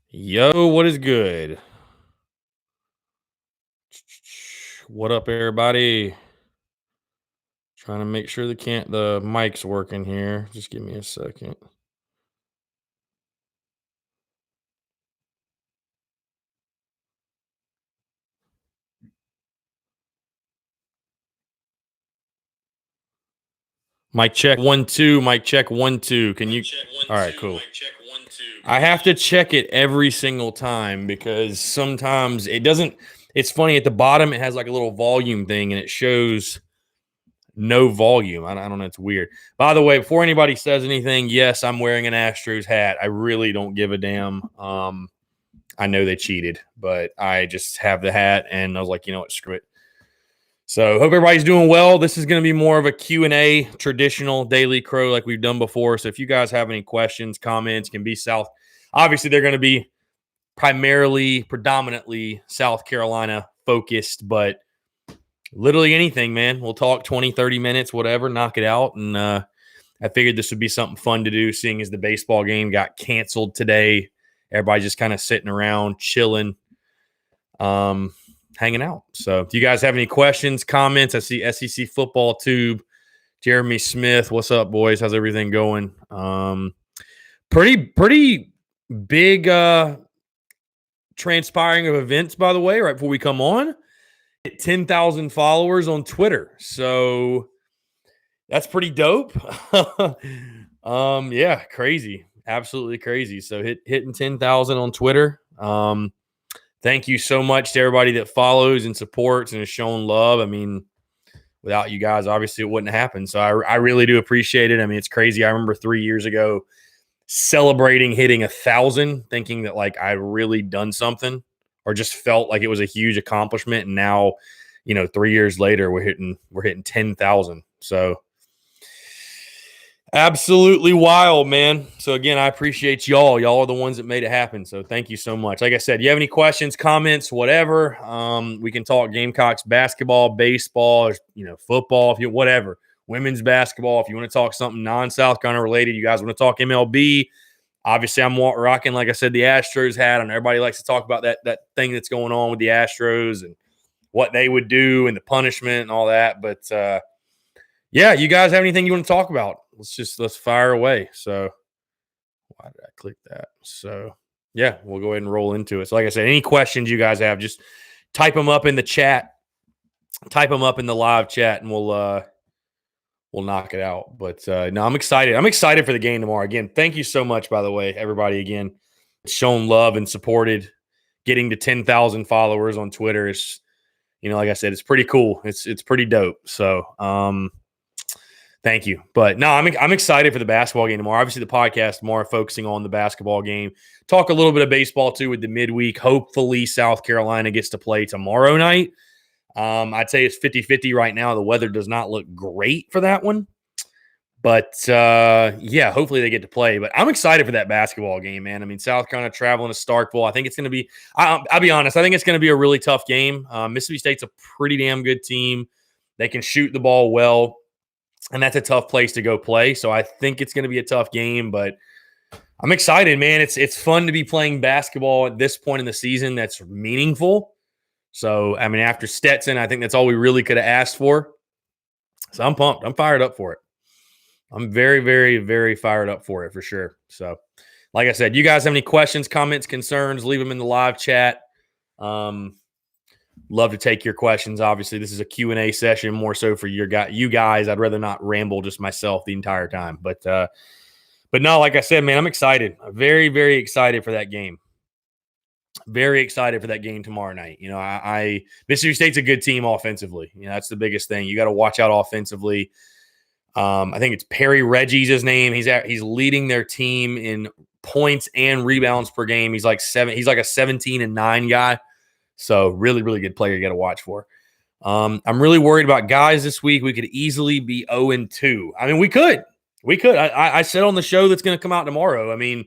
Yo, what is good? What up, everybody? Trying to make sure the mic's working here. Just give me a second. Mic check 1 2. Mic check 1 2. Can you? All right, cool. I have to check it every single time because sometimes it doesn't. It's funny at the bottom. It has like a little volume thing, and it shows no volume. I don't know. It's weird. By the way, before anybody says anything, yes, I'm wearing an Astros hat. I really don't give a damn. I know they cheated, but I just have the hat, and I was like, you know what, screw it. So hope everybody's doing well. This is going to be more of a Q&A, traditional Daily Crow like we've done before. So if you guys have any questions, comments, can be South. Obviously, they're going to be predominantly South Carolina focused, but literally anything, man. We'll talk 20, 30 minutes, whatever, knock it out. And I figured this would be something fun to do, seeing as the baseball game got canceled today. Everybody just kind of sitting around, chilling, hanging out. So if you guys have any questions, comments, I see SEC Football Tube, Jeremy Smith. What's up, boys? How's everything going? Pretty big transpiring of events, by the way, right before we come on. 10,000 followers on Twitter. So that's pretty dope. Yeah, crazy. Absolutely crazy. So hitting 10,000 on Twitter. Thank you so much to everybody that follows and supports and has shown love. I mean, without you guys, obviously it wouldn't happen. So I really do appreciate it. I mean, it's crazy. I remember 3 years ago celebrating hitting 1,000, thinking that like I'd really done something or just felt like it was a huge accomplishment. And now, 3 years later, we're hitting 10,000. So absolutely wild, man. So again, I appreciate y'all. Y'all are the ones that made it happen. So thank you so much. Like I said, you have any questions, comments, whatever, we can talk Gamecocks basketball, baseball, football, if you whatever, women's basketball. If you want to talk something non-South Carolina related, you guys want to talk MLB. Obviously, I'm rocking, like I said, the Astros hat, and everybody likes to talk about that thing that's going on with the Astros and what they would do and the punishment and all that. But yeah, you guys have anything you want to talk about? Let's fire away. So why did I click that? So yeah, we'll go ahead and roll into it. So like I said, any questions you guys have, just type them up in the chat, type them up in the live chat, and we'll knock it out. But no, I'm excited. I'm excited for the game tomorrow. Again, thank you so much, by the way, everybody. Again, shown love and supported. Getting to 10,000 followers on Twitter is, like I said, it's pretty cool. It's pretty dope. So thank you. But no, I'm excited for the basketball game tomorrow. Obviously, the podcast tomorrow focusing on the basketball game. Talk a little bit of baseball too with the midweek. Hopefully, South Carolina gets to play tomorrow night. I'd say it's 50-50 right now. The weather does not look great for that one. But, yeah, hopefully they get to play. But I'm excited for that basketball game, man. I mean, South Carolina traveling to Starkville. I think it's going to be – I'll be honest. I think it's going to be a really tough game. Mississippi State's a pretty damn good team. They can shoot the ball well, and that's a tough place to go play. So I think it's going to be a tough game. But I'm excited, man. It's fun to be playing basketball at this point in the season that's meaningful. So, I mean, after Stetson, I think that's all we really could have asked for. So I'm pumped. I'm fired up for it. I'm very, very, very fired up for it for sure. So, like I said, you guys have any questions, comments, concerns, leave them in the live chat. Love to take your questions. Obviously, this is a Q&A session more so for you guys. I'd rather not ramble just myself the entire time. But no, like I said, man, I'm excited. I'm very, very excited for that game. Very excited for that game tomorrow night. Mississippi State's a good team offensively. That's the biggest thing. You got to watch out offensively. I think it's Perry Reggie's his name. He's leading their team in points and rebounds per game. He's like a 17-9 guy. So really, really good player you got to watch for. I'm really worried about guys this week. We could easily be 0-2. I mean, we could. I said on the show that's going to come out tomorrow. I mean,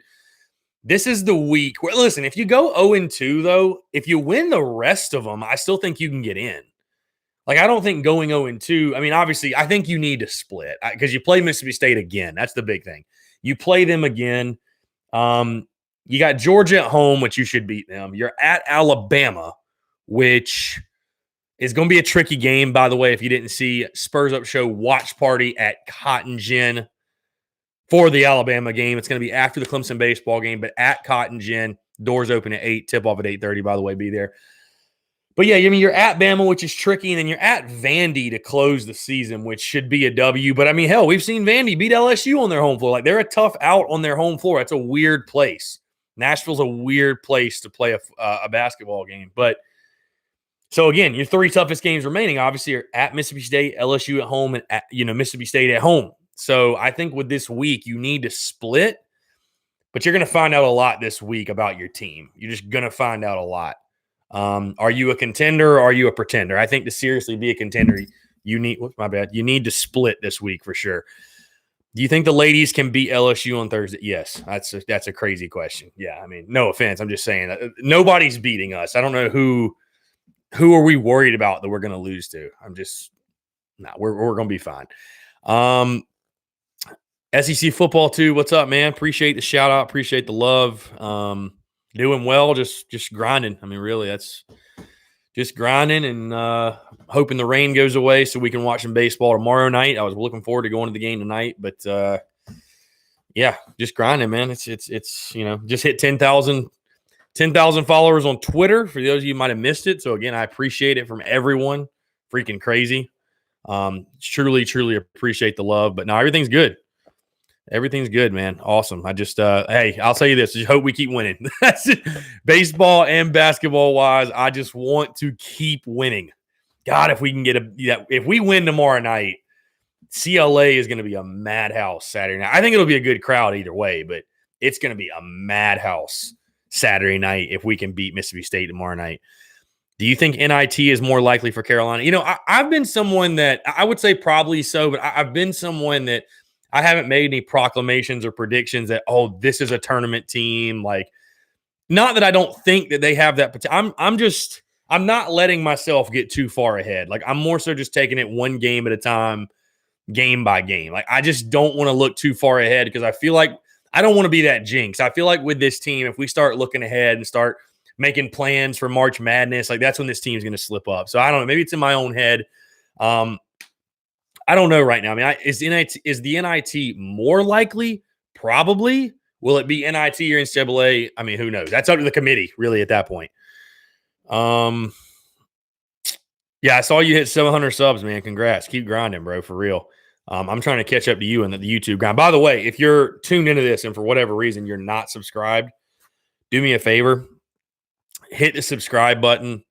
this is the week where, listen, if you go 0-2, though, if you win the rest of them, I still think you can get in. Like, I don't think going 0-2, I mean, obviously, I think you need to split because you play Mississippi State again. That's the big thing. You play them again. You got Georgia at home, which you should beat them. You're at Alabama, which is going to be a tricky game, by the way, if you didn't see. Spurs Up Show watch party at Cotton Gin for the Alabama game. It's going to be after the Clemson baseball game, but at Cotton Gin. Doors open at 8, tip off at 8:30, by the way, be there. But yeah, I mean, you're at Bama, which is tricky, and then you're at Vandy to close the season, which should be a W. But I mean, hell, we've seen Vandy beat LSU on their home floor. Like, they're a tough out on their home floor. It's a weird place. Nashville's a weird place to play a basketball game. But so again, your 3 toughest games remaining, obviously, are at Mississippi State, LSU at home, and at, Mississippi State at home. So I think with this week, you need to split, but you're going to find out a lot this week about your team. You're just going to find out a lot. Are you a contender or are you a pretender? I think to seriously be a contender, you need to split this week for sure. Do you think the ladies can beat LSU on Thursday? Yes. That's a crazy question. Yeah, I mean, no offense. I'm just saying nobody's beating us. I don't know who are we worried about that we're going to lose to. We're going to be fine. SEC football too. What's up, man? Appreciate the shout out. Appreciate the love. Doing well. Just grinding. I mean, really, that's just grinding and hoping the rain goes away so we can watch some baseball tomorrow night. I was looking forward to going to the game tonight, but yeah, just grinding, man. It's just hit 10,000 followers on Twitter. For those of you who might have missed it. So again, I appreciate it from everyone. Freaking crazy. Truly appreciate the love. But no, everything's good. Everything's good, man. Awesome. I just, hey, I'll tell you this. I hope we keep winning. That's it. Baseball and basketball wise, I just want to keep winning. God, if we can if we win tomorrow night, CLA is going to be a madhouse Saturday night. I think it'll be a good crowd either way, but it's going to be a madhouse Saturday night if we can beat Mississippi State tomorrow night. Do you think NIT is more likely for Carolina? I've been someone that I would say probably so, but I've been someone that I haven't made any proclamations or predictions that, this is a tournament team. Like, not that I don't think that they have that potential. I'm not letting myself get too far ahead. Like, I'm more so just taking it one game at a time, game by game. Like, I just don't want to look too far ahead because I feel like I don't want to be that jinx. I feel like with this team, if we start looking ahead and start making plans for March Madness, like that's when this team's going to slip up. So I don't know. Maybe it's in my own head. I don't know right now. I mean, is the NIT more likely? Probably. Will it be NIT or NCAA? I mean, who knows? That's up to the committee, really, at that point. Yeah, I saw you hit 700 subs, man. Congrats. Keep grinding, bro, for real. I'm trying to catch up to you in the YouTube grind. By the way, if you're tuned into this and for whatever reason you're not subscribed, do me a favor. Hit the subscribe button.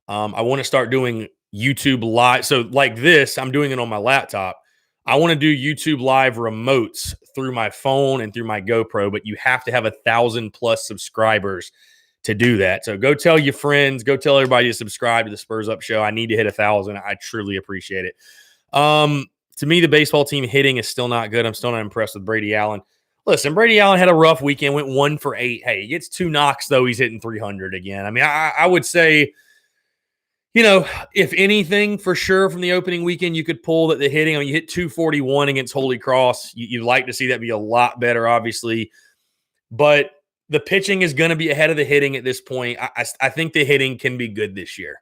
I want to start doing YouTube live. So like this, I'm doing it on my laptop. I want to do YouTube live remotes through my phone and through my GoPro, but you have to have 1,000+ subscribers to do that. So go tell your friends, go tell everybody to subscribe to the Spurs Up Show. I need to hit 1,000. I truly appreciate it. To me, the baseball team hitting is still not good. I'm still not impressed with Brady Allen. Listen, Brady Allen had a rough weekend, went 1 for 8. Hey, he gets 2 knocks, though. He's hitting 300 again. I mean, I would say, if anything, for sure, from the opening weekend, you could pull that the hitting. I mean, you hit 241 against Holy Cross. You'd like to see that be a lot better, obviously. But the pitching is going to be ahead of the hitting at this point. I think the hitting can be good this year.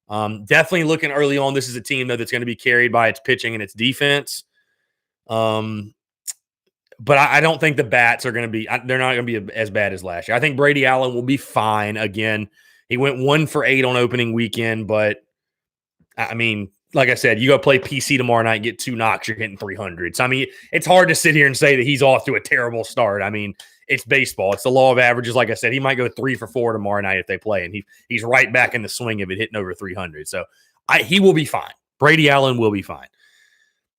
Definitely looking early on, this is a team, though, that's going to be carried by its pitching and its defense. But I don't think the bats are going to be – they're not going to be as bad as last year. I think Brady Allen will be fine again. He went 1 for 8 on opening weekend, but, I mean, like I said, you go play PC tomorrow night, get 2 knocks, you're hitting 300. So, I mean, it's hard to sit here and say that he's off to a terrible start. I mean, it's baseball. It's the law of averages. Like I said, he might go 3 for 4 tomorrow night if they play, and he's right back in the swing of it, hitting over 300. So, he will be fine. Brady Allen will be fine.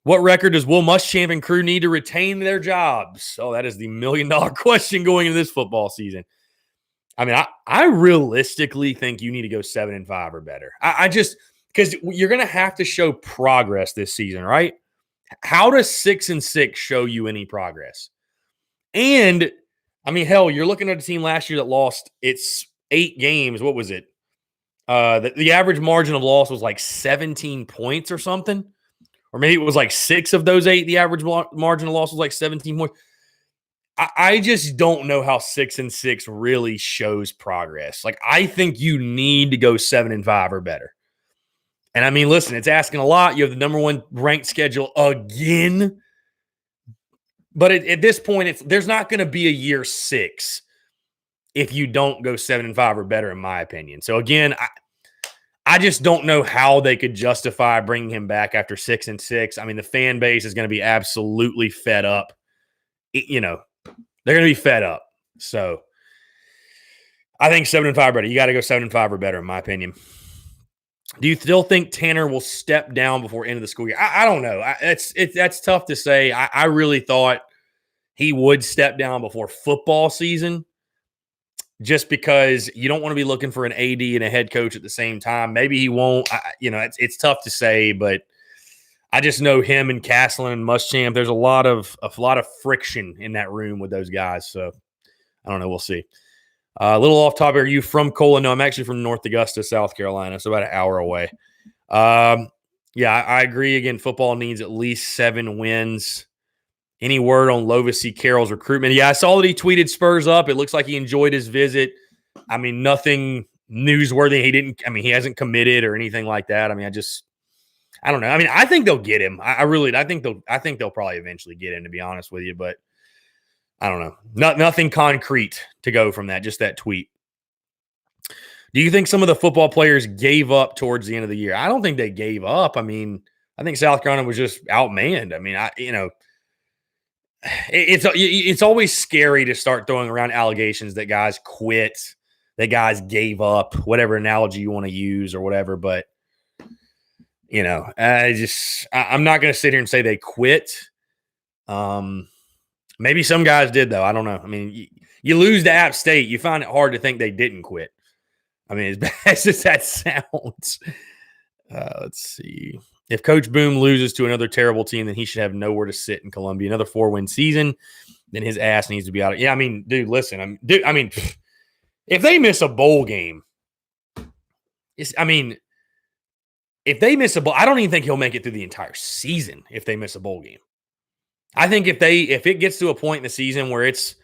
What record does Will Muschamp and crew need to retain their jobs? Oh, that is the $1 million question going into this football season. I mean, I realistically think you need to go 7-5 or better. I just – because you're going to have to show progress this season, right? How does 6-6 show you any progress? And, I mean, hell, you're looking at a team last year that lost its 8 games. What was it? The average margin of loss was like 17 points or something. Or maybe it was like 6 of those 8. The average margin of loss was like 17 points. I just don't know how 6-6 really shows progress. Like, I think you need to go 7-5 or better. And I mean, listen, it's asking a lot. You have the number one ranked schedule again. But at this point, there's not going to be a year 6 if you don't go 7-5 or better, in my opinion. So again, I just don't know how they could justify bringing him back after 6-6. I mean, the fan base is going to be absolutely fed up. They're going to be fed up. So I think 7-5 better. You got to go 7-5 or better, in my opinion. Do you still think Tanner will step down before end of the school year? I don't know. That's tough to say. I really thought he would step down before football season, just because you don't want to be looking for an AD and a head coach at the same time. Maybe he won't. It's tough to say, but I just know him and Castlin and Muschamp. There's a lot of friction in that room with those guys. So I don't know. We'll see. A little off topic. Are you from Cola? No, I'm actually from North Augusta, South Carolina. So about an hour away. Yeah, I agree. Again, football needs at least 7 wins. Any word on Lovis C. Carroll's recruitment? Yeah, I saw that he tweeted Spurs up. It looks like he enjoyed his visit. I mean, nothing newsworthy. He hasn't committed or anything like that. I mean, I don't know. I mean, I think they'll get him. I think they'll probably eventually get him, to be honest with you, but I don't know. Nothing concrete to go from that, just that tweet. Do you think some of the football players gave up towards the end of the year? I don't think they gave up. I mean, I think South Carolina was just outmanned. I mean, it's always scary to start throwing around allegations that guys quit, that guys gave up, whatever analogy you want to use or whatever. But, I'm not going to sit here and say they quit. Maybe some guys did, though. I don't know. I mean, you lose to App State, you find it hard to think they didn't quit. I mean, as bad as that sounds. Let's see. If Coach Boom loses to another terrible team, then he should have nowhere to sit in Columbia. Another 4-win season, then his ass needs to be out. Yeah, I mean, dude, listen. If they miss a bowl game, if they miss a bowl, I don't even think he'll make it through the entire season if they miss a bowl game. I think if it gets to a point in the season where it's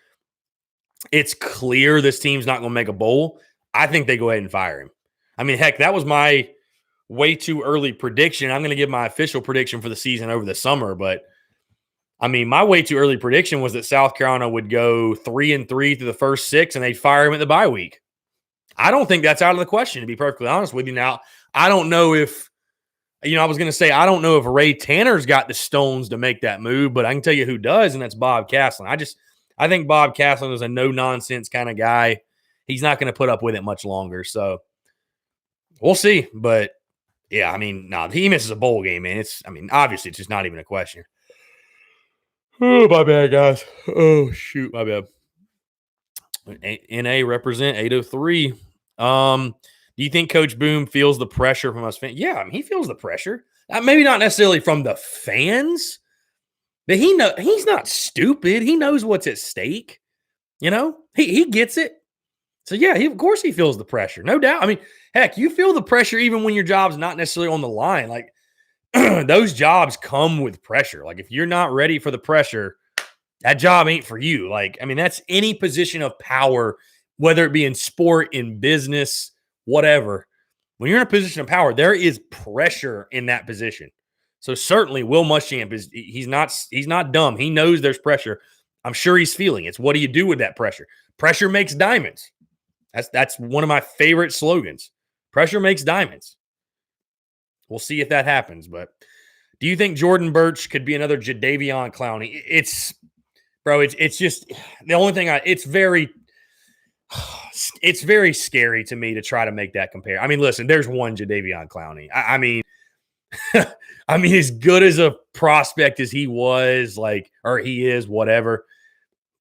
clear this team's not going to make a bowl, I think they go ahead and fire him. I mean, heck, that was my way too early prediction. I'm going to give my official prediction for the season over the summer, but I mean, my way too early prediction was that South Carolina would go 3-3 through the first 6 and they'd fire him at the bye week. I don't think that's out of the question, to be perfectly honest with you. Now, I don't know if, I was going to say, I don't know if Ray Tanner's got the stones to make that move, but I can tell you who does, and that's Bob Castlin. I think Bob Castlin is a no-nonsense kind of guy. He's not going to put up with it much longer. So we'll see. But yeah, I mean, no, he misses a bowl game, man. Obviously, it's just not even a question. Oh, my bad, guys. Oh, shoot, my bad. NA represent 803. Do you think Coach Boom feels the pressure from us fans? Yeah, I mean, he feels the pressure. Maybe not necessarily from the fans, but he's not stupid. He knows what's at stake. He gets it. So, yeah, of course he feels the pressure. No doubt. I mean, heck, you feel the pressure even when your job's not necessarily on the line. Like, those jobs come with pressure. Like, if you're not ready for the pressure, that job ain't for you. Like, I mean, that's any position of power, whether it be in sport, in business, whatever. When you're in a position of power, there is pressure in that position. So certainly Will Muschamp he's not dumb. He knows there's pressure. I'm sure he's feeling it. It's what do you do with that pressure? Pressure makes diamonds. That's one of my favorite slogans. Pressure makes diamonds. We'll see if that happens. But do you think Jordan Birch could be another Jadeveon Clowney? It's just the only thing it's very scary to me to try to make that compare. I mean, listen, there's one Jadeveon Clowney. I mean, as good as a prospect as he was, or he is, whatever,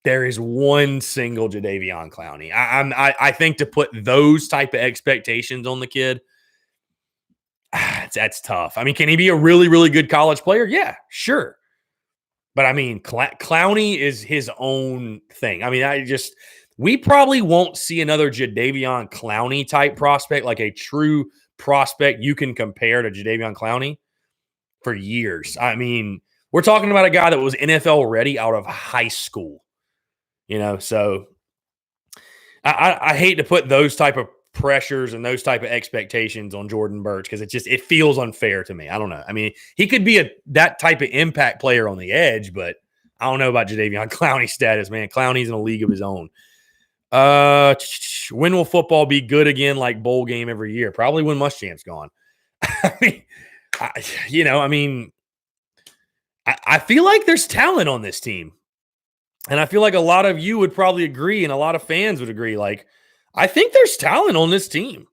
there is one single Jadeveon Clowney. I think to put those type of expectations on the kid, that's tough. I mean, can he be a really, really good college player? Yeah, sure. But I mean, Clowney is his own thing. I mean, we probably won't see another Jadeveon Clowney type prospect, like a true prospect you can compare to Jadeveon Clowney for years. I mean, we're talking about a guy that was NFL ready out of high school. So I hate to put those type of pressures and those type of expectations on Jordan Burch because it feels unfair to me. I don't know. I mean, he could be that type of impact player on the edge, but I don't know about Jadeveon Clowney's status, man. Clowney's in a league of his own. When will football be good again, like bowl game every year? Probably when Muschamp's gone. I feel like there's talent on this team. And I feel like a lot of you would probably agree and a lot of fans would agree. Like, I think there's talent on this team.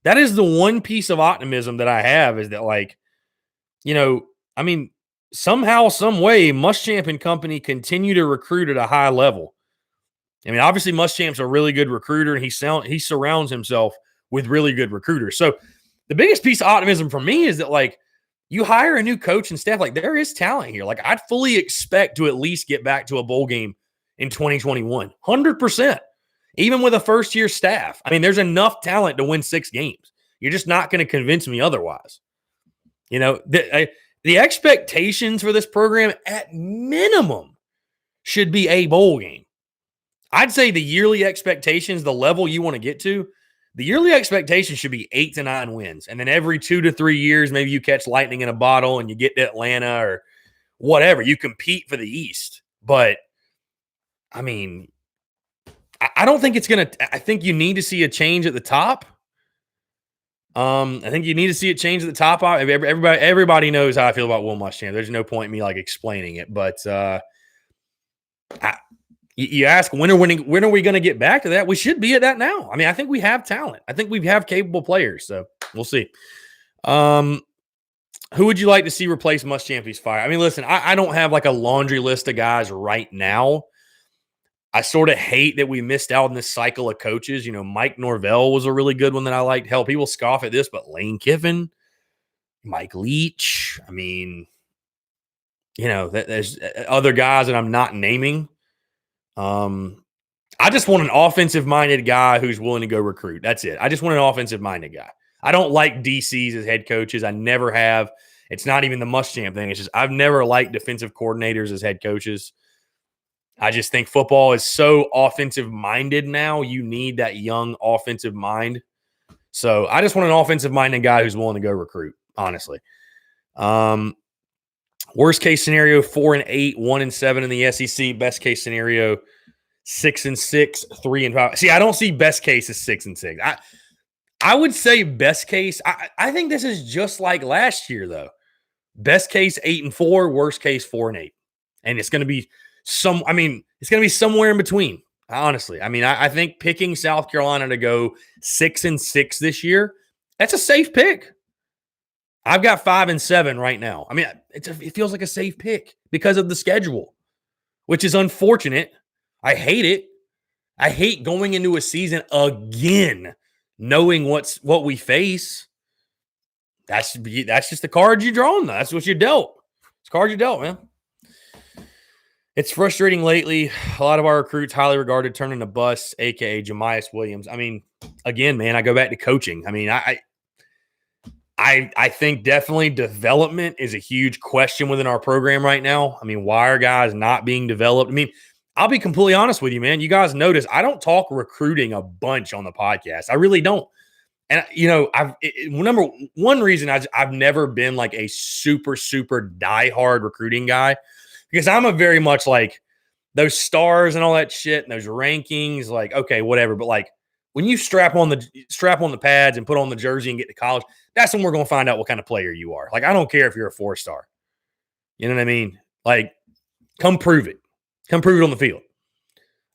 That is the one piece of optimism that I have is that, like, somehow, some way, Muschamp and company continue to recruit at a high level. I mean, obviously, Muschamp's a really good recruiter, and he surrounds himself with really good recruiters. So the biggest piece of optimism for me is that, like, you hire a new coach and staff, like, there is talent here. Like, I'd fully expect to at least get back to a bowl game in 2021, 100%, even with a first-year staff. I mean, there's enough talent to win 6 games. You're just not going to convince me otherwise. The expectations for this program at minimum should be a bowl game. I'd say the yearly expectations, the level you want to get to, the yearly expectation should be 8 to 9 wins. And then every 2 to 3 years, maybe you catch lightning in a bottle and you get to Atlanta or whatever. You compete for the East. But, I mean, I don't think it's going to – I think you need to see a change at the top. I think you need to see it change at the top. Everybody knows how I feel about Will Muschamp. There's no point in me, like, explaining it. But you ask, when are we going to get back to that? We should be at that now. I mean, I think we have talent. I think we have capable players. So we'll see. Who would you like to see replace Muschamp? He's fired. I mean, listen, I don't have like a laundry list of guys right now. I sort of hate that we missed out on this cycle of coaches. Mike Norvell was a really good one that I liked. Hell, people scoff at this, but Lane Kiffin, Mike Leach. I mean, there's other guys that I'm not naming. I just want an offensive-minded guy who's willing to go recruit. That's it. I just want an offensive-minded guy. I don't like DCs as head coaches. I never have. It's not even the Muschamp thing. It's just I've never liked defensive coordinators as head coaches. I just think football is so offensive-minded now. You need that young offensive mind. So I just want an offensive-minded guy who's willing to go recruit, honestly. Worst case scenario, 4-8, 1-7 in the SEC. Best case scenario, 6-6, 3-5. See, I don't see best case as 6-6. I would say best case. I think this is just like last year, though. Best case 8-4, worst case 4-8, and it's going to be it's going to be somewhere in between. Honestly, I mean, I think picking South Carolina to go 6-6 this year, that's a safe pick. I've got 5-7 right now. I mean, it feels like a safe pick because of the schedule, which is unfortunate. I hate it. I hate going into a season again, knowing what we face. That's just the card you draw. That's what you're dealt. It's the card you dealt, man. It's frustrating lately. A lot of our recruits, highly regarded, turn into busts, a.k.a. Jamias Williams. I mean, again, man, I go back to coaching. I mean, I think definitely development is a huge question within our program right now. I mean, why are guys not being developed? I mean, I'll be completely honest with you, man. You guys notice I don't talk recruiting a bunch on the podcast. I really don't. And, number one reason I've never been like a super, super diehard recruiting guy because I'm a very much like those stars and all that shit and those rankings, like, okay, whatever. But like when you strap on the pads and put on the jersey and get to college, that's when we're going to find out what kind of player you are. Like, I don't care if you're a 4-star. You know what I mean? Like, come prove it. Come prove it on the field.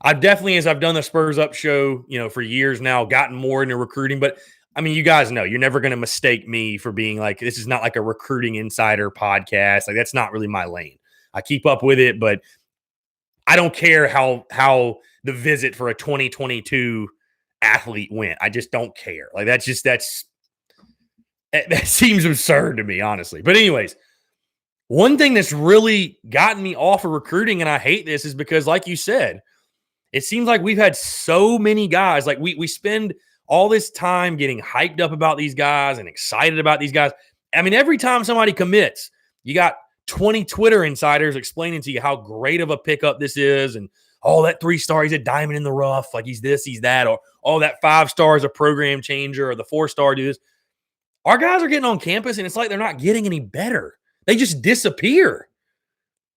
I've definitely, as I've done the Spurs Up show, for years now, gotten more into recruiting. But, I mean, you guys know, you're never going to mistake me for being like, this is not like a recruiting insider podcast. Like, that's not really my lane. I keep up with it, but I don't care how the visit for a 2022 athlete went. I just don't care. Like, that seems absurd to me, honestly. But anyways, one thing that's really gotten me off of recruiting, and I hate this, is because, like you said, it seems like we've had so many guys. Like, we spend all this time getting hyped up about these guys and excited about these guys. I mean, every time somebody commits, you got 20 Twitter insiders explaining to you how great of a pickup this is and oh, that 3-star, he's a diamond in the rough. Like he's this, he's that. Or, oh, that 5-star is a program changer, or the 4-star do this. Our guys are getting on campus, and it's like they're not getting any better. They just disappear.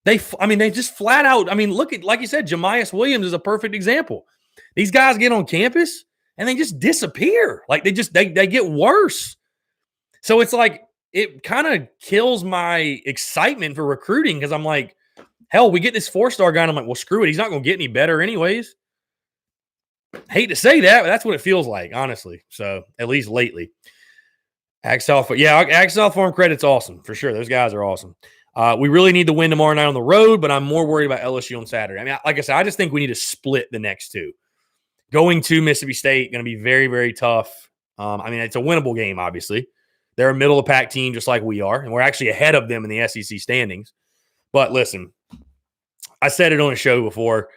They just flat out. I mean, look at, like you said, Jamias Williams is a perfect example. These guys get on campus, and they just disappear. Like they get worse. So it's like it kind of kills my excitement for recruiting because I'm like, hell, we get this 4-star guy, and I'm like, well, screw it. He's not going to get any better anyways. Hate to say that, but that's what it feels like, honestly. So at least lately. Axel Farm Credit's awesome for sure. Those guys are awesome. We really need the win tomorrow night on the road, but I'm more worried about LSU on Saturday. I mean, like I said, I just think we need to split the next two. Going to Mississippi State, going to be very, very tough. I mean, it's a winnable game, obviously. They're a middle-of-the-pack team just like we are, and we're actually ahead of them in the SEC standings. But listen, I said it on a show before.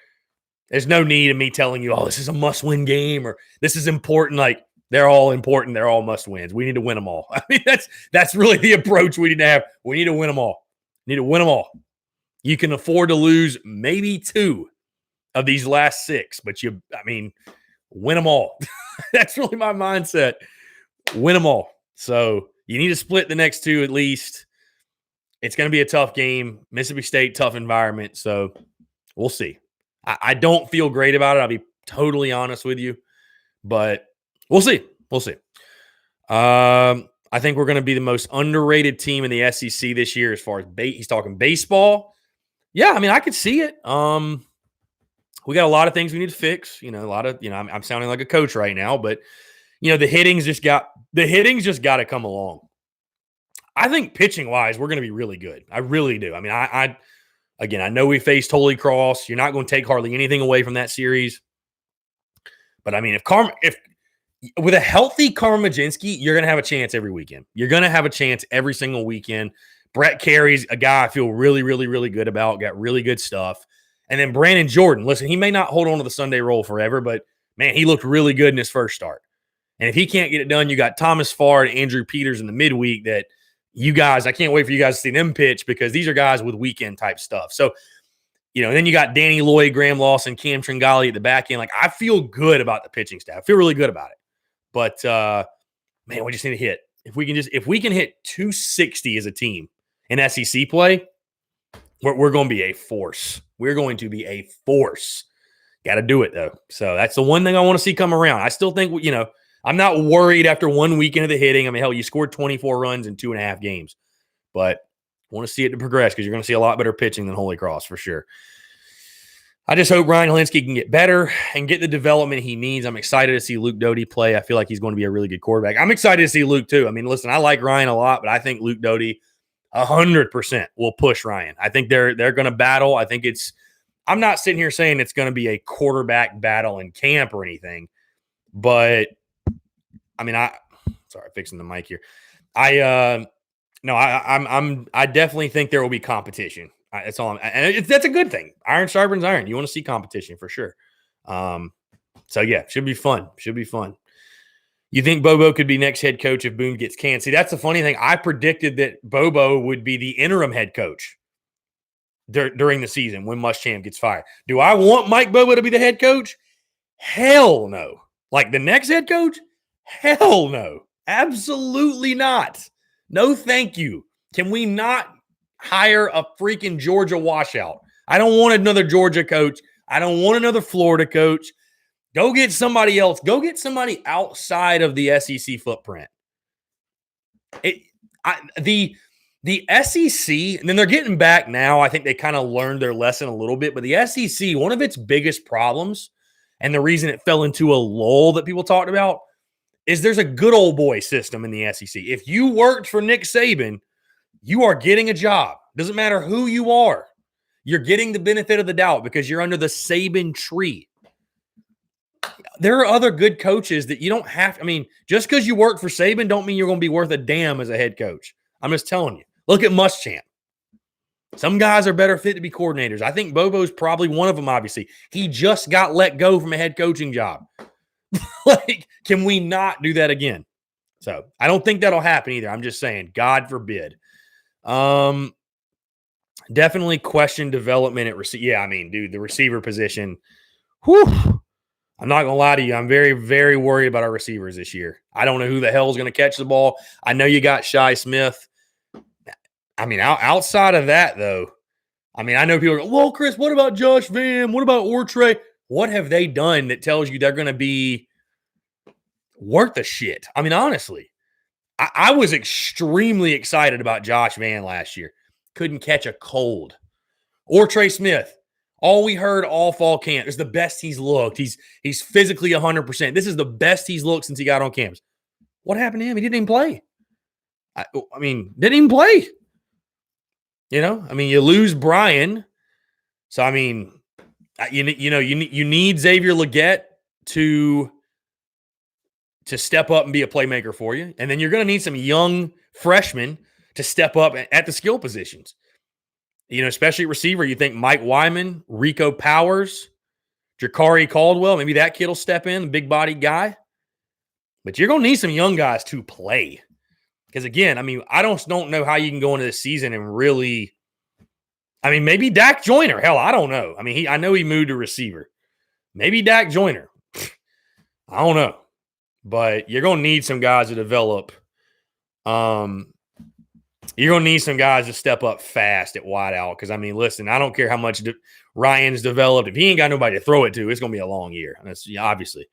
There's no need in me telling you, oh, this is a must-win game or this is important. Like, they're all important. They're all must-wins. We need to win them all. I mean, that's really the approach we need to have. We need to win them all. Need to win them all. You can afford to lose maybe 2 of these last 6, but win them all. That's really my mindset. Win them all. So you need to split the next 2 at least. It's going to be a tough game. Mississippi State, tough environment. So we'll see. I don't feel great about it. I'll be totally honest with you, but we'll see. We'll see. I think we're going to be the most underrated team in the SEC this year as far as he's talking baseball. Yeah, I mean, I could see it. We got a lot of things we need to fix. I'm sounding like a coach right now, but the hitting's just got to come along. I think pitching wise, we're going to be really good. I really do. I mean, I know we faced Holy Cross. You're not going to take hardly anything away from that series. But I mean, if with a healthy Karma Majinski, you're going to have a chance every weekend. You're going to have a chance every single weekend. Brett Carey's a guy I feel really, really, really good about. Got really good stuff. And then Brandon Jordan. Listen, he may not hold on to the Sunday roll forever, but man, he looked really good in his first start. And if he can't get it done, you got Thomas Farr and Andrew Peters in the midweek that you guys, I can't wait for you guys to see them pitch because these are guys with weekend type stuff. So, and then you got Danny Lloyd, Graham Lawson, Cam Tringali at the back end. Like, I feel good about the pitching staff. I feel really good about it. But, man, we just need to hit. If we can hit 260 as a team in SEC play, we're going to be a force. We're going to be a force. Got to do it, though. So that's the one thing I want to see come around. I still think, I'm not worried after one weekend of the hitting. I mean, hell, you scored 24 runs in 2.5 games. But I want to see it to progress because you're going to see a lot better pitching than Holy Cross for sure. I just hope Ryan Helinski can get better and get the development he needs. I'm excited to see Luke Doty play. I feel like he's going to be a really good quarterback. I'm excited to see Luke too. I mean, listen, I like Ryan a lot, but I think Luke Doty 100% will push Ryan. I think they're going to battle. I think I'm not sitting here saying it's going to be a quarterback battle in camp or anything, but I mean, sorry, fixing the mic here. I definitely think there will be competition. That's all. That's a good thing. Iron sharpens iron. You want to see competition for sure. So yeah, should be fun. Should be fun. You think Bobo could be next head coach if Boone gets canned? See, that's the funny thing. I predicted that Bobo would be the interim head coach during the season when Muschamp gets fired. Do I want Mike Bobo to be the head coach? Hell no. Like the next head coach? Hell no. Absolutely not. No, thank you. Can we not hire a freaking Georgia washout? I don't want another Georgia coach. I don't want another Florida coach. Go get somebody else. Go get somebody outside of the SEC footprint. The SEC, and then they're getting back now. I think they kind of learned their lesson a little bit. But the SEC, one of its biggest problems, and the reason it fell into a lull that people talked about, is there's a good old boy system in the SEC. If you worked for Nick Saban, you are getting a job. Doesn't matter who you are. You're getting the benefit of the doubt because you're under the Saban tree. There are other good coaches that you don't have. I mean, just because you work for Saban don't mean you're going to be worth a damn as a head coach. I'm just telling you. Look at Muschamp. Some guys are better fit to be coordinators. I think Bobo's probably one of them, obviously. He just got let go from a head coaching job. Like, can we not do that again? So I don't think that'll happen either. I'm just saying, God forbid. Definitely question development at receiver. Yeah, I mean, dude, the receiver position. Whew. I'm not gonna lie to you. I'm very, very worried about our receivers this year. I don't know who the hell is gonna catch the ball. I know you got Shi Smith. I mean, outside of that, though, I mean, I know people are going, well, Chris, what about Josh Van? What about Ortre? What have they done that tells you they're going to be worth a shit? I mean, honestly, I was extremely excited about Josh Van last year. Couldn't catch a cold. Or Trey Smith. All we heard all fall camp is the best he's looked. He's physically 100%. This is the best he's looked since he got on campus. What happened to him? He didn't even play. I mean, didn't even play. You know, I mean, you lose Brian. So, I mean, you need Xavier Leggett to step up and be a playmaker for you. And then you're going to need some young freshmen to step up at the skill positions. You know, especially receiver, you think Mike Wyman, Rico Powers, Jakari Caldwell, maybe that kid will step in, the big body guy. But you're going to need some young guys to play. Because again, I mean, I don't know how you can go into this season and really, I mean, maybe Dak Joyner. Hell, I don't know. I mean, I know he moved to receiver. Maybe Dak Joyner. I don't know. But you're going to need some guys to develop. You're going to need some guys to step up fast at wideout. Because, I mean, listen, I don't care how much Ryan's developed. If he ain't got nobody to throw it to, it's going to be a long year. That's obviously.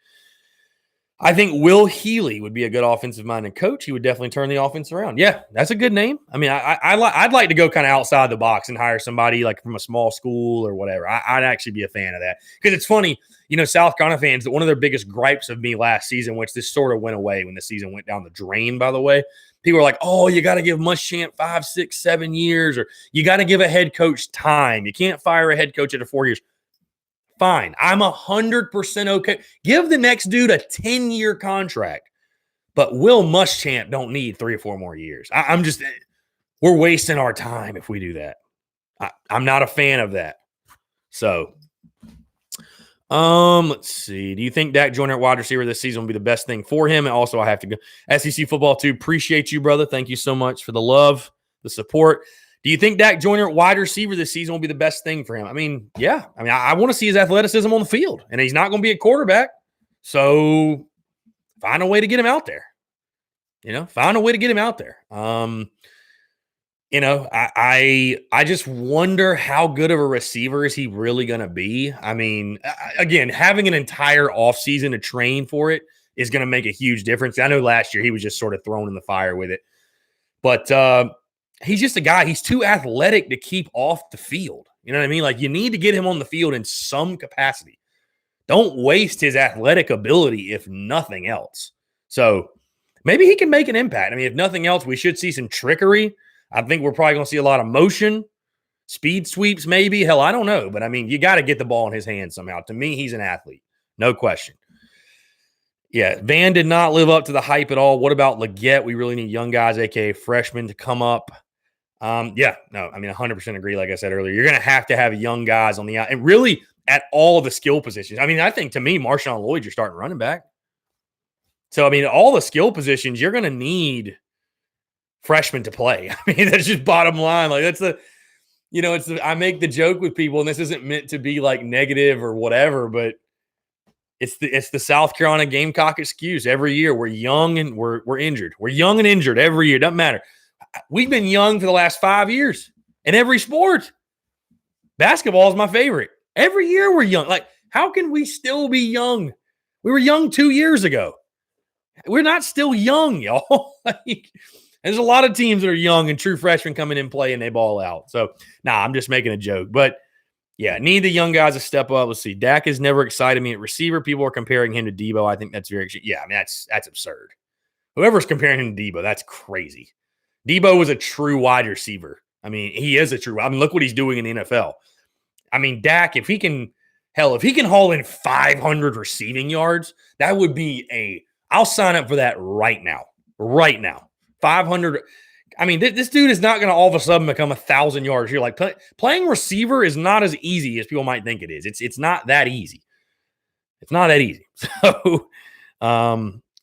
I think Will Healy would be a good offensive-minded coach. He would definitely turn the offense around. Yeah, that's a good name. I mean, I'd like to go kind of outside the box and hire somebody like from a small school or whatever. I'd actually be a fan of that. Because it's funny, you know, South Carolina fans, that one of their biggest gripes of me last season, which this sort of went away when the season went down the drain, by the way, people are like, oh, you got to give Muschamp 5, 6, 7 years, or you got to give a head coach time. You can't fire a head coach after 4 years. Fine. I'm 100% okay. Give the next dude a 10-year contract. But Will Muschamp don't need 3 or 4 more years. We're wasting our time if we do that. I'm not a fan of that. So, let's see. Do you think Dak Joyner at wide receiver this season will be the best thing for him? And also, I have to go. SEC football too. Appreciate you, brother. Thank you so much for the love, the support. Do you think Dak Joyner at wide receiver this season will be the best thing for him? I mean, yeah. I mean, I want to see his athleticism on the field, and he's not going to be a quarterback. So find a way to get him out there. You know, find a way to get him out there. You know, I just wonder how good of a receiver is he really going to be. I mean, again, having an entire offseason to train for it is going to make a huge difference. I know last year he was just sort of thrown in the fire with it. But he's just a guy. He's too athletic to keep off the field. You know what I mean? Like, you need to get him on the field in some capacity. Don't waste his athletic ability, if nothing else. So maybe he can make an impact. I mean, if nothing else, we should see some trickery. I think we're probably going to see a lot of motion, speed sweeps maybe. Hell, I don't know. But, I mean, you got to get the ball in his hands somehow. To me, he's an athlete. No question. Yeah, Van did not live up to the hype at all. What about Leggett? We really need young guys, a.k.a. freshmen, to come up. Yeah, no, I mean, 100% agree. Like I said earlier, you're going to have young guys on the out, and really at all of the skill positions. I mean, I think to me, Marshawn Lloyd, you're starting running back. So, I mean, all the skill positions, you're going to need freshmen to play. I mean, that's just bottom line. Like, that's I make the joke with people, and this isn't meant to be like negative or whatever, but it's the South Carolina Gamecock excuse. Every year we're young and we're injured. We're young and injured every year. Doesn't matter. We've been young for the last 5 years in every sport. Basketball is my favorite. Every year we're young. Like, how can we still be young? We were young 2 years ago. We're not still young, y'all. Like, there's a lot of teams that are young and true freshmen come in and play and they ball out. So, I'm just making a joke. But, yeah, need the young guys to step up. Let's see. Dak has never excited me at receiver. People are comparing him to Debo. I think that's very – yeah, I mean, that's absurd. Whoever's comparing him to Debo, that's crazy. Debo was a true wide receiver. I mean, he is a true – I mean, look what he's doing in the NFL. I mean, Dak, if he can haul in 500 receiving yards, that would be I'll sign up for that right now. Right now. 500 – I mean, this dude is not going to all of a sudden become 1,000 yards here. Like, playing receiver is not as easy as people might think it is. It's not that easy. It's not that easy. So,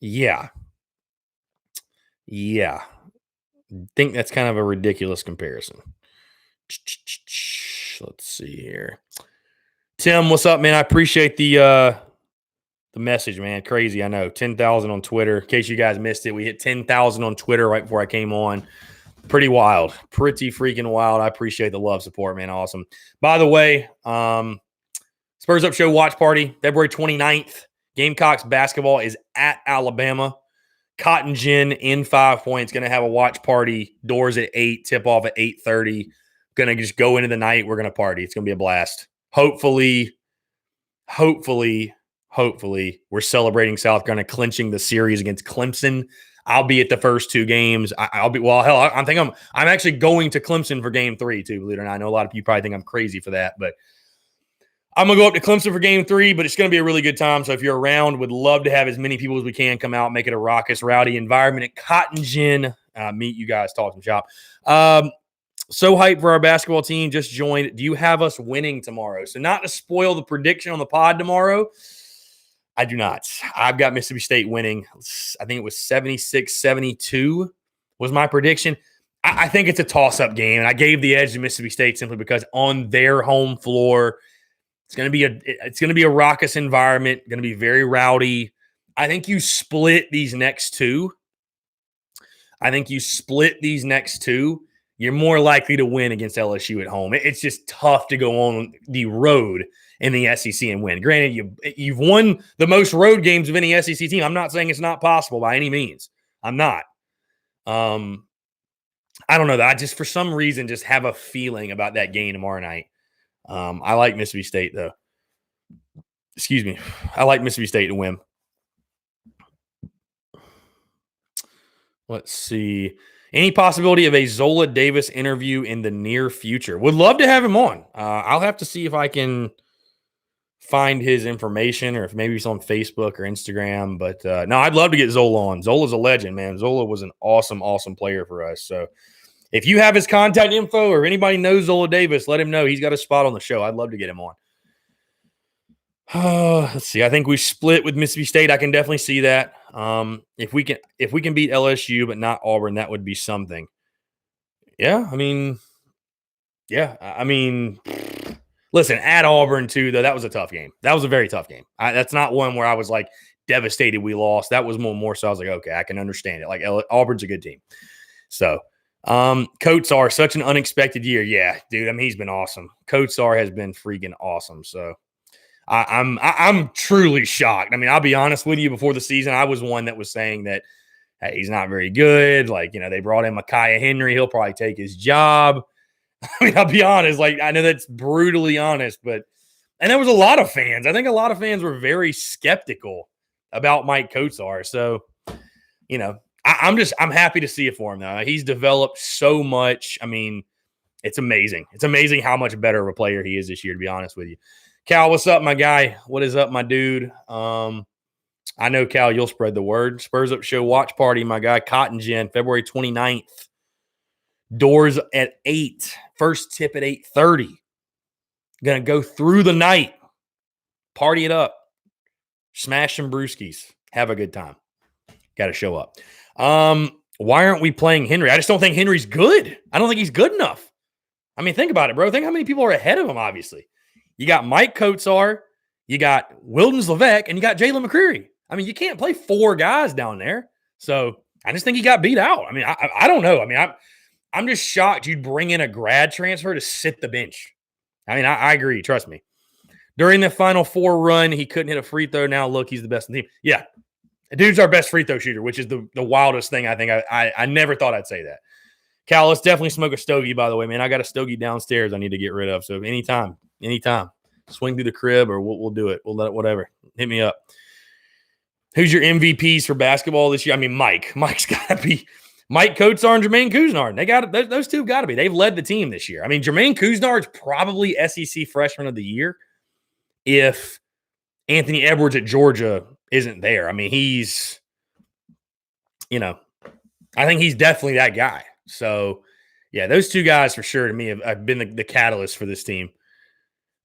yeah. I think that's kind of a ridiculous comparison. Let's see here. Tim, what's up, man? I appreciate the message, man. Crazy, I know. 10,000 on Twitter. In case you guys missed it, we hit 10,000 on Twitter right before I came on. Pretty wild. Pretty freaking wild. I appreciate the love, support, man. Awesome. By the way, Spurs Up Show watch party, February 29th. Gamecocks basketball is at Alabama. Cotton Gin in 5 Points. Going to have a watch party. Doors at 8. Tip off at 8:30. Going to just go into the night. We're going to party. It's going to be a blast. Hopefully, we're celebrating South Carolina clinching the series against Clemson. I'll be at the first 2 games. I'm actually going to Clemson for game 3 too, believe it or not. I know a lot of you probably think I'm crazy for that, but I'm going to go up to Clemson for game 3, but it's going to be a really good time. So if you're around, would love to have as many people as we can come out, make it a raucous, rowdy environment at Cotton Gin. Meet you guys, talk some shop. So hyped for our basketball team. Just joined. Do you have us winning tomorrow? So not to spoil the prediction on the pod tomorrow, I do not. I've got Mississippi State winning. I think it was 76-72 was my prediction. I think it's a toss-up game, and I gave the edge to Mississippi State simply because on their home floor, it's going to be a raucous environment, going to be very rowdy. I think you split these next two. You're more likely to win against LSU at home. It's just tough to go on the road in the SEC and win. Granted, you've won the most road games of any SEC team. I'm not saying it's not possible by any means. I'm not. I don't know. I just, for some reason, just have a feeling about that game tomorrow night. I like Mississippi State, though. Excuse me. I like Mississippi State to win. Let's see. Any possibility of a Zola Davis interview in the near future? Would love to have him on. I'll have to see if I can find his information or if maybe it's on Facebook or Instagram. But no, I'd love to get Zola on. Zola's a legend, man. Zola was an awesome, awesome player for us. So if you have his contact info or if anybody knows Zola Davis, let him know. He's got a spot on the show. I'd love to get him on. Let's see. I think we split with Mississippi State. I can definitely see that. If we can beat LSU but not Auburn, that would be something. Yeah, I mean, listen, at Auburn too, though, that was a tough game. That was a very tough game. That's not one where I was like devastated we lost. That was more so I was like, okay, I can understand it. Like Auburn's a good team. So, Coach R, such an unexpected year. Yeah, dude. I mean, he's been awesome. Coach R has been freaking awesome. So. I'm truly shocked. I mean, I'll be honest with you. Before the season, I was one that was saying that hey, he's not very good. Like, they brought in Micaiah Henry. He'll probably take his job. I mean, I'll be honest. Like, I know that's brutally honest, and there was a lot of fans. I think a lot of fans were very skeptical about Mike Kotsar. So, I'm happy to see it for him now. He's developed so much. I mean, it's amazing. It's amazing how much better of a player he is this year, to be honest with you. Cal, what's up, my guy? What is up, my dude? I know, Cal, you'll spread the word. Spurs Up Show watch party, my guy. Cotton Gin, February 29th. Doors at 8. First tip at 8:30. Going to go through the night. Party it up. Smash some brewskis. Have a good time. Got to show up. Why aren't we playing Henry? I just don't think Henry's good. I don't think he's good enough. I mean, think about it, bro. Think how many people are ahead of him, obviously. You got Mike Kotsar, you got Wildens Levesque, and you got Jalen McCreary. I mean, you can't play 4 guys down there. So I just think he got beat out. I mean, I don't know. I mean, I'm just shocked you'd bring in a grad transfer to sit the bench. I mean, I agree. Trust me. During the Final Four run, he couldn't hit a free throw. Now, look, he's the best in the team. Yeah, the dude's our best free throw shooter, which is the wildest thing I think. I never thought I'd say that. Cal, let's definitely smoke a stogie, by the way, man. I got a stogie downstairs I need to get rid of. So anytime, swing through the crib or we'll do it. We'll let it, whatever. Hit me up. Who's your MVPs for basketball this year? I mean, Mike. Mike's got to be Mike Kotsar and Jermaine Couisnard. They got those two got to be. They've led the team this year. I mean, Jermaine Couisnard's probably SEC Freshman of the Year if Anthony Edwards at Georgia isn't there. I mean, he's, I think he's definitely that guy. So, yeah, those two guys for sure to me have been the catalyst for this team.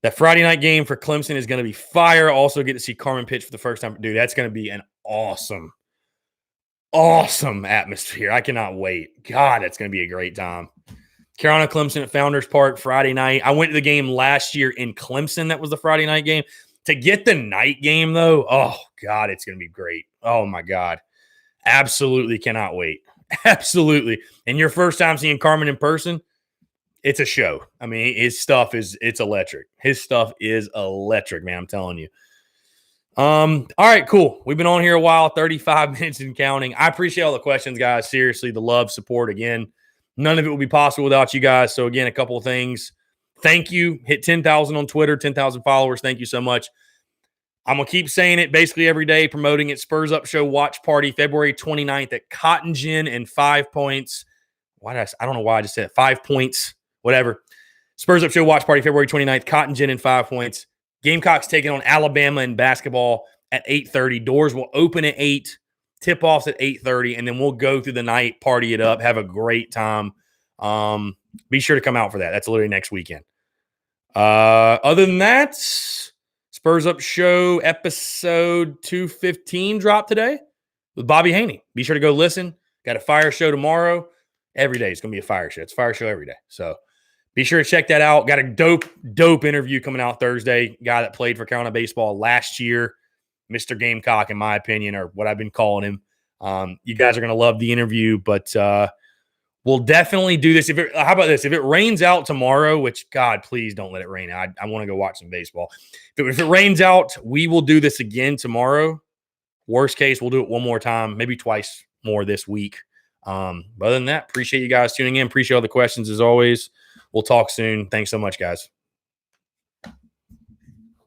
That Friday night game for Clemson is going to be fire. Also get to see Carmen pitch for the first time. Dude, that's going to be an awesome atmosphere. I cannot wait. God, that's going to be a great time. Carolina Clemson at Founders Park Friday night. I went to the game last year in Clemson. That was the Friday night game. To get the night game, though, oh, God, it's going to be great. Oh, my God. Absolutely cannot wait. Absolutely. And your first time seeing Carmen in person, it's a show. I mean, his stuff it's electric. His stuff is electric, man. I'm telling you. All right, cool. We've been on here a while, 35 minutes and counting. I appreciate all the questions, guys. Seriously, the love, support. Again, none of it would be possible without you guys. So again, a couple of things. Thank you. Hit 10,000 on Twitter, 10,000 followers. Thank you so much. I'm going to keep saying it basically every day, promoting it. Spurs Up Show Watch Party, February 29th at Cotton Gin and 5 Points. I don't know why I just said 5 points, whatever. Spurs Up Show Watch Party, February 29th, Cotton Gin and 5 Points. Gamecocks taking on Alabama in basketball at 8:30. Doors will open at 8, tip-offs at 8:30, and then we'll go through the night, party it up, have a great time. Be sure to come out for that. That's literally next weekend. Other than that, Spurs Up Show episode 215 dropped today with Bobby Haney. Be sure to go listen. Got a fire show tomorrow. Every day is going to be a fire show. It's a fire show every day. So be sure to check that out. Got a dope interview coming out Thursday. Guy that played for Carolina baseball last year, Mr. Gamecock, in my opinion, or what I've been calling him. You guys are going to love the interview, but we'll definitely do this. How about this? If it rains out tomorrow, which, God, please don't let it rain. I want to go watch some baseball. If it rains out, we will do this again tomorrow. Worst case, we'll do it one more time, maybe twice more this week. But other than that, appreciate you guys tuning in. Appreciate all the questions as always. We'll talk soon. Thanks so much, guys.